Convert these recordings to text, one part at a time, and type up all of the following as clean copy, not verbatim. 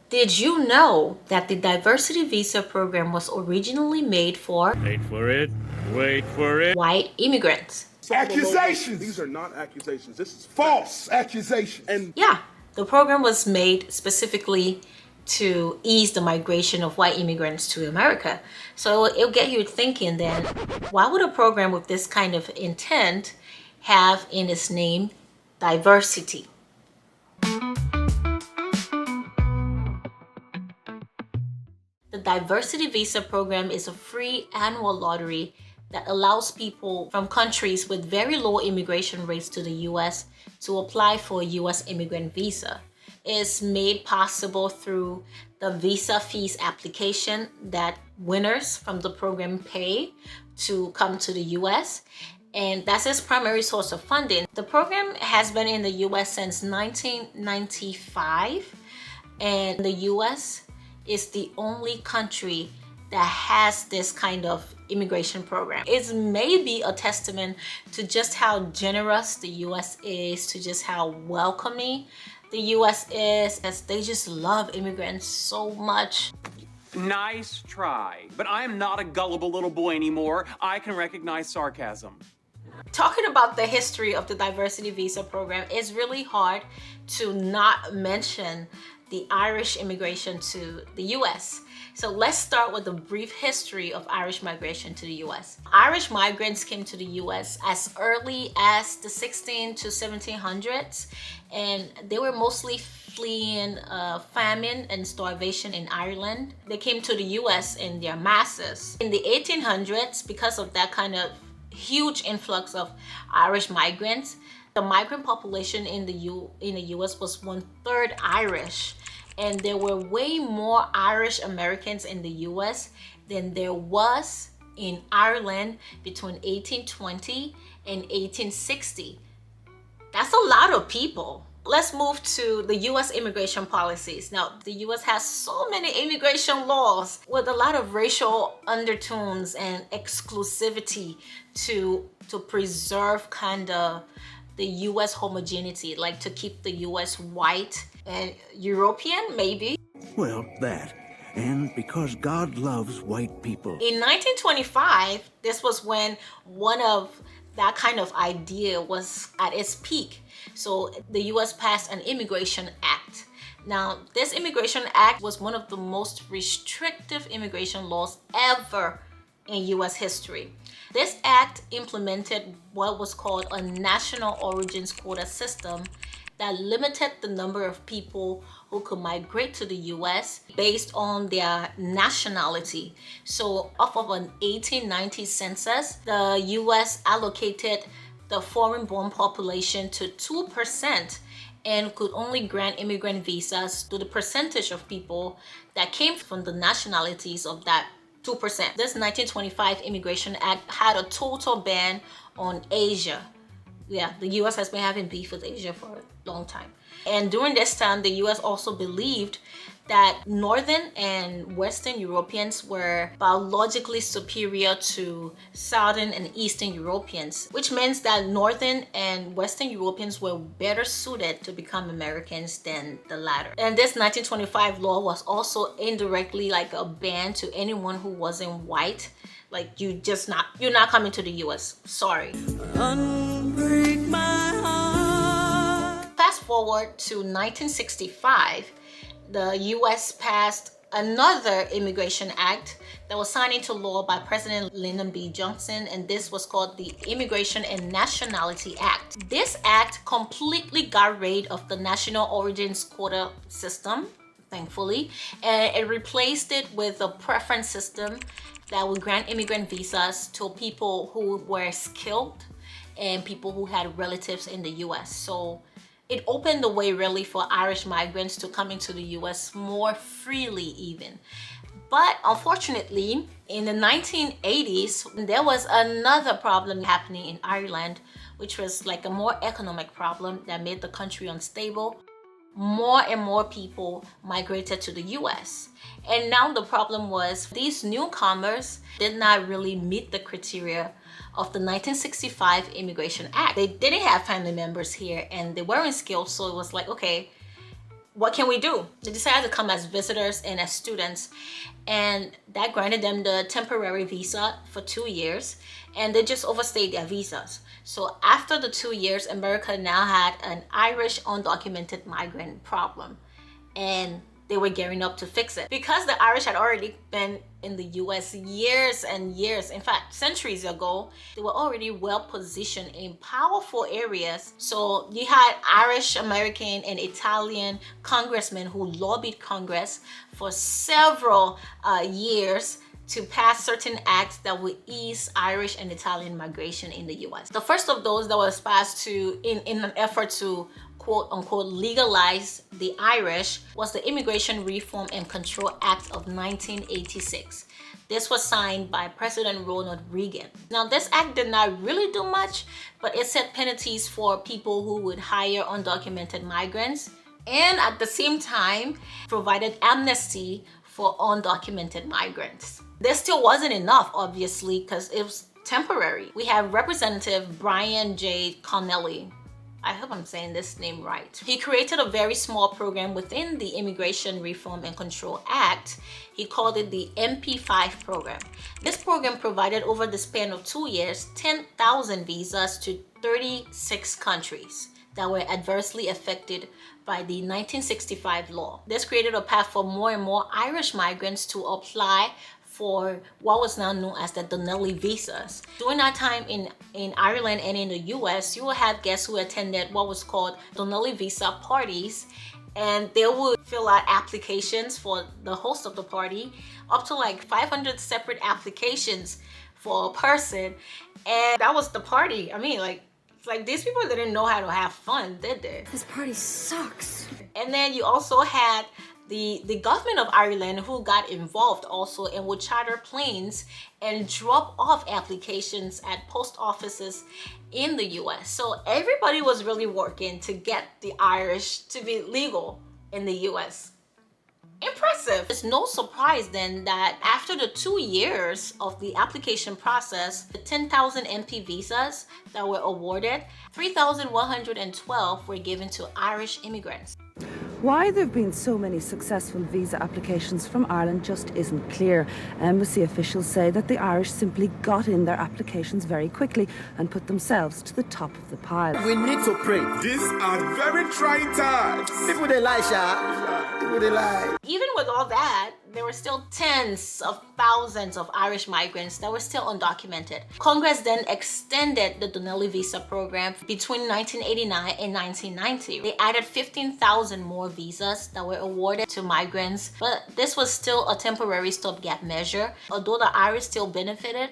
Did you know that the diversity visa program was originally made for Wait for it. Wait for it. white immigrants? Accusations! These are not accusations. This is false accusations. And Yeah, the program was made specifically to ease the migration of white immigrants to America. So it'll get you thinking then, why would a program with this kind of intent have in its name diversity? The Diversity Visa program is a free annual lottery that allows people from countries with very low immigration rates to the US to apply for a US immigrant visa. It's made possible through the visa fees application that winners from the program pay to come to the US. And that's its primary source of funding. The program has been in the US since 1995, and the US is the only country that has this kind of immigration program. It's maybe a testament to just how generous the US is, to just how welcoming the US is, as they just love immigrants so much. Nice try, but I am not a gullible little boy anymore. I can recognize sarcasm. Talking about the history of the diversity visa program, it's really hard to not mention the Irish immigration to the US. So let's start with a brief history of Irish migration to the US. Irish migrants came to the US as early as the 16 to 1700s, and they were mostly fleeing famine and starvation in Ireland. They came to the US in their masses. In the 1800s, because of that kind of huge influx of Irish migrants, the migrant population in the US was 1/3 Irish, and there were way more Irish Americans in the US than there was in Ireland between 1820 and 1860. That's a lot of people. Let's move to the US immigration policies. Now, the US has so many immigration laws with a lot of racial undertones and exclusivity to preserve kind of the US homogeneity, like to keep the US white and European, maybe. Well, that. And because God loves white people. In 1925, this was when one of that kind of idea was at its peak. So the US passed an Immigration Act. Now, this Immigration Act was one of the most restrictive immigration laws ever in US history. This act implemented what was called a national origins quota system that limited the number of people who could migrate to the US based on their nationality. So off of an 1890 census, the US allocated the foreign-born population to 2% and could only grant immigrant visas to the percentage of people that came from the nationalities of that 2%. This 1925 Immigration Act had a total ban on Asia. Yeah, the US has been having beef with Asia for a long time. And during this time, the US also believed that Northern and Western Europeans were biologically superior to Southern and Eastern Europeans, which means that Northern and Western Europeans were better suited to become Americans than the latter. And this 1925 law was also indirectly like a ban to anyone who wasn't white. Like you're not coming to the US. Sorry. Unbreak my heart. Fast forward to 1965, the US passed another Immigration Act that was signed into law by President Lyndon B. Johnson, and this was called the Immigration and Nationality Act. This act completely got rid of the national origins quota system, thankfully, and it replaced it with a preference system that would grant immigrant visas to people who were skilled and people who had relatives in the US. So it opened the way really for Irish migrants to come into the US more freely even. But unfortunately, in the 1980s, there was another problem happening in Ireland, which was like a more economic problem that made the country unstable. More and more people migrated to the US. And now the problem was these newcomers did not really meet the criteria of the 1965 Immigration Act. They didn't have family members here and they weren't skilled, so it was like, okay, what can we do? They decided to come as visitors and as students, and that granted them the temporary visa for 2 years, and they just overstayed their visas. So after the 2 years, America now had an Irish undocumented migrant problem, and they were gearing up to fix it. Because the Irish had already been in the US years and years, in fact, centuries ago, they were already well positioned in powerful areas. So you had Irish, American, and Italian congressmen who lobbied Congress for several years to pass certain acts that would ease Irish and Italian migration in the US. The first of those that was passed in an effort to quote unquote legalize the Irish was the Immigration Reform and Control Act of 1986. This was signed by President Ronald Reagan. Now, this act did not really do much, but it set penalties for people who would hire undocumented migrants, and at the same time provided amnesty for undocumented migrants. This still wasn't enough, obviously, because it was temporary. We have Representative Brian J. Connelly. I hope I'm saying this name right. He created a very small program within the Immigration Reform and Control Act. He called it the MP5 program. This program provided over the span of 2 years, 10,000 visas to 36 countries that were adversely affected by the 1965 law. This created a path for more and more Irish migrants to apply for what was now known as the Donnelly visas. During that time in Ireland and in the US, you will have guests who attended what was called Donnelly visa parties, and they would fill out applications for the host of the party, up to like 500 separate applications for a person, and that was the party. I mean, like these people didn't know how to have fun, did they? This party sucks. And then you also had the government of Ireland who got involved also and would charter planes and drop off applications at post offices in the US. So everybody was really working to get the Irish to be legal in the US. Impressive. It's no surprise then that after the 2 years of the application process, the 10,000 MP visas that were awarded, 3,112 were given to Irish immigrants. Why there have been so many successful visa applications from Ireland just isn't clear. Embassy officials say that the Irish simply got in their applications very quickly and put themselves to the top of the pile. We need to pray. These are very trying times. People they lie, Sha. People they lie. Even with all that, there were still tens of thousands of Irish migrants that were still undocumented. Congress then extended the Donnelly visa program between 1989 and 1990. They added 15,000 more visas that were awarded to migrants, but this was still a temporary stopgap measure. Although the Irish still benefited,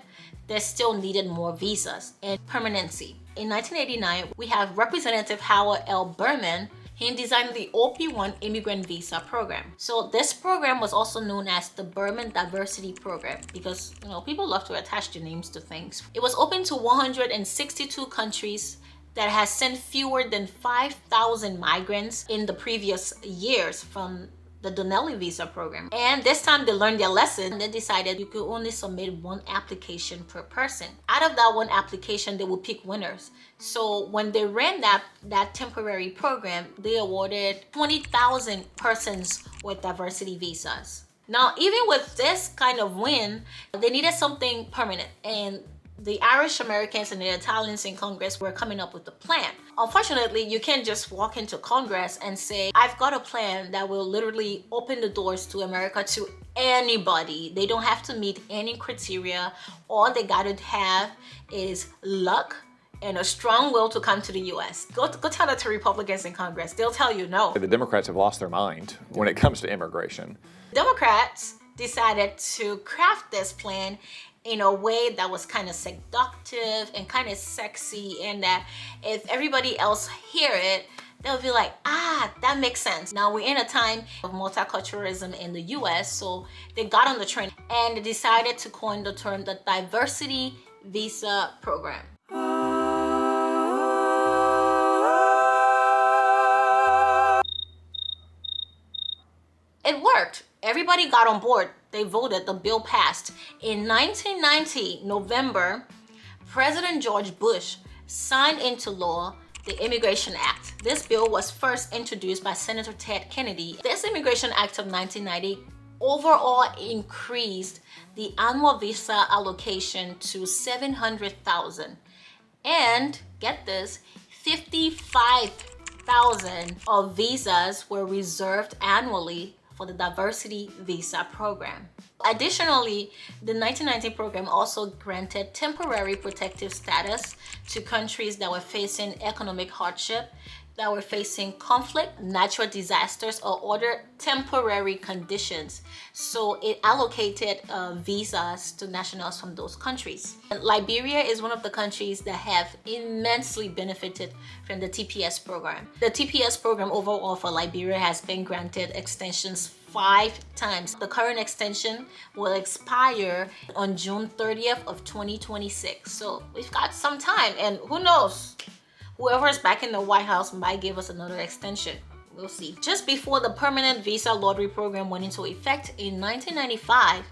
they still needed more visas and permanency. In 1989, we have Representative Howard L. Berman. He designed the OP1 immigrant visa program. So this program was also known as the Berman Diversity Program because, people love to attach their names to things. It was open to 162 countries that has sent fewer than 5,000 migrants in the previous years from the Donnelly visa program. And this time they learned their lesson. They decided you could only submit one application per person. Out of that one application, they would pick winners. So when they ran that temporary program, they awarded 20,000 persons with diversity visas. Now, even with this kind of win, they needed something permanent, and the Irish Americans and the Italians in Congress were coming up with a plan. Unfortunately, you can't just walk into Congress and say, I've got a plan that will literally open the doors to America to anybody. They don't have to meet any criteria. All they gotta have is luck and a strong will to come to the US. Go tell that to Republicans in Congress. They'll tell you no. The Democrats have lost their mind when it comes to immigration. Democrats decided to craft this plan in a way that was kind of seductive and kind of sexy, and that if everybody else hear it, they'll be like, that makes sense. Now we're in a time of multiculturalism in the US, so they got on the train and they decided to coin the term the Diversity Visa Program. It worked. Everybody got on board. They voted, the bill passed. In 1990, November, President George Bush signed into law the Immigration Act. This bill was first introduced by Senator Ted Kennedy. This Immigration Act of 1990 overall increased the annual visa allocation to 700,000. And get this, 55,000 of visas were reserved annually for the diversity visa program. Additionally, the 1990 program also granted temporary protective status to countries that were facing economic hardship, that were facing conflict, natural disasters, or other temporary conditions. So it allocated visas to nationals from those countries. And Liberia is one of the countries that have immensely benefited from the TPS program. The TPS program overall for Liberia has been granted extensions 5 times. The current extension will expire on June 30th of 2026. So we've got some time, and who knows? Whoever is back in the White House might give us another extension. We'll see. Just before the permanent visa lottery program went into effect in 1995,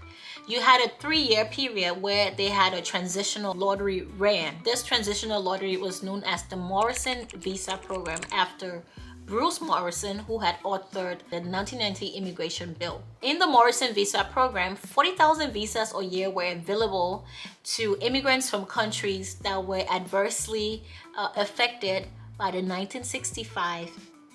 you had a 3-year period where they had a transitional lottery ran. This transitional lottery was known as the Morrison Visa Program after Bruce Morrison, who had authored the 1990 immigration bill. In the Morrison Visa Program, 40,000 visas a year were available to immigrants from countries that were adversely affected by the 1965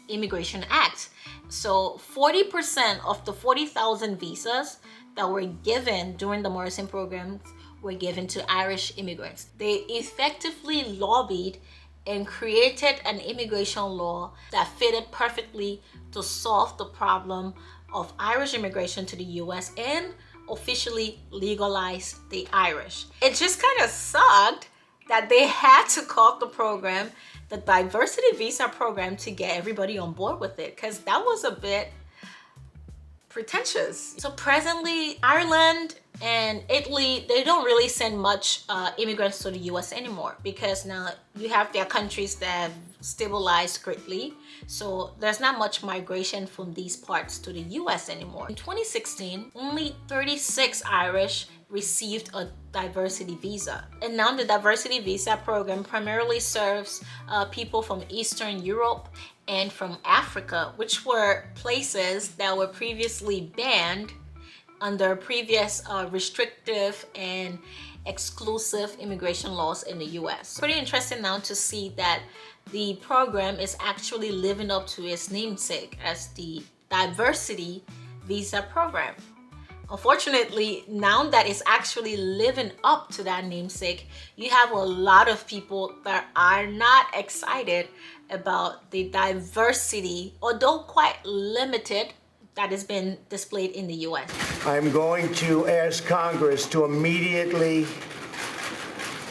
Immigration Act. So 40% of the 40,000 visas that were given during the Morrison program were given to Irish immigrants. They effectively lobbied and created an immigration law that fitted perfectly to solve the problem of Irish immigration to the US and officially legalize the Irish. It just kind of sucked that they had to call the program the Diversity Visa Program to get everybody on board with it, because that was a bit pretentious. So presently, Ireland and Italy, they don't really send much immigrants to the US anymore, because now you have their countries that have stabilized greatly. So there's not much migration from these parts to the US anymore. In 2016, only 36 Irish received a diversity visa. And now the diversity visa program primarily serves people from Eastern Europe and from Africa, which were places that were previously banned under previous restrictive and exclusive immigration laws in the US. Pretty interesting now to see that the program is actually living up to its namesake as the Diversity Visa Program. Unfortunately, now that it's actually living up to that namesake, you have a lot of people that are not excited about the diversity, although quite limited, that has been displayed in the US. I'm going to ask Congress to immediately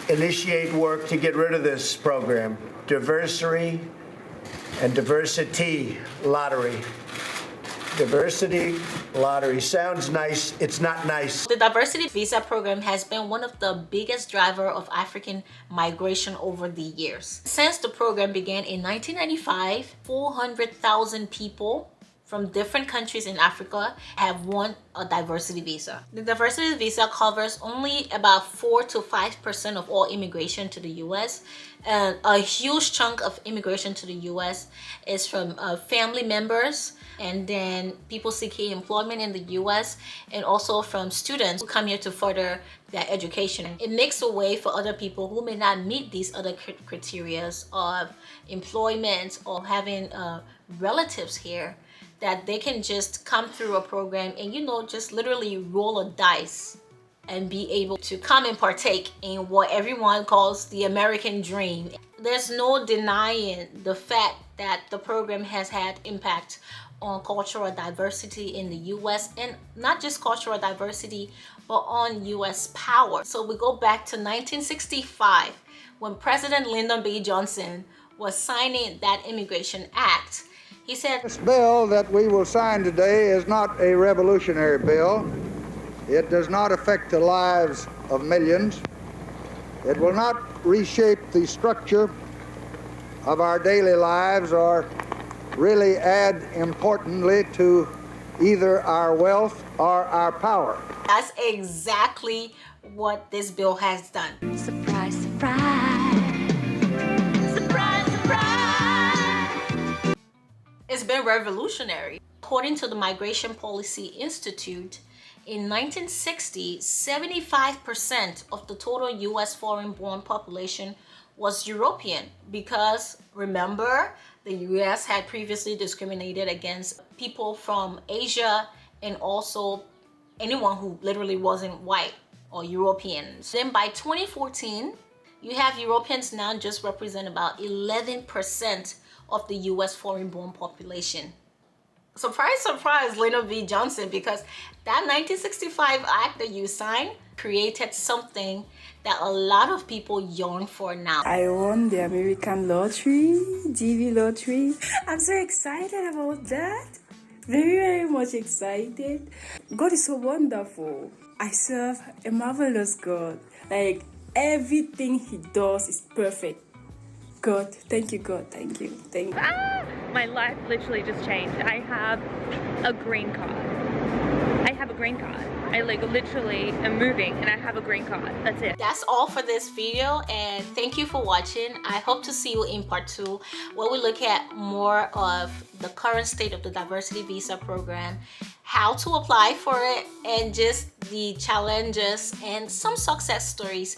initiate work to get rid of this program. Diversity and diversity lottery. Diversity lottery sounds nice, it's not nice. The diversity visa program has been one of the biggest drivers of African migration over the years. Since the program began in 1995, 400,000 people from different countries in Africa have won a diversity visa. The diversity visa covers only about 4 to 5% of all immigration to the US. And a huge chunk of immigration to the US is from family members, and then people seeking employment in the US, and also from students who come here to further their education. It makes a way for other people who may not meet these other criteria of employment or having relatives here, that they can just come through a program and, you know, just literally roll a dice and be able to come and partake in what everyone calls the American dream. There's no denying the fact that the program has had impact on cultural diversity in the US, and not just cultural diversity, but on US power. So we go back to 1965 when President Lyndon B. Johnson was signing that Immigration Act. He said, "This bill that we will sign today is not a revolutionary bill. It does not affect the lives of millions. It will not reshape the structure of our daily lives or really add importantly to either our wealth or our power." That's exactly what this bill has done. Surprise, surprise. Surprise, surprise. been revolutionary. According to the Migration Policy Institute, in 1960, 75% of the total US foreign-born population was European because, remember, the US had previously discriminated against people from Asia and also anyone who literally wasn't white or European. Then by 2014, you have Europeans now just represent about 11% of the US foreign-born population. Surprise, surprise, Lyndon B. Johnson, because that 1965 act that you signed created something that a lot of people yearn for now. I won the American lottery, DV lottery. I'm so excited about that. Very, very much excited. God is so wonderful. I serve a marvelous God. Like, everything he does is perfect. God, thank you, God, thank you, thank you. My life literally just changed. I have a green card. I literally am moving and I have a green card. That's it. That's all for this video, and thank you for watching. I hope to see you in part 2, where we look at more of the current state of the diversity visa program, how to apply for it, and just the challenges and some success stories.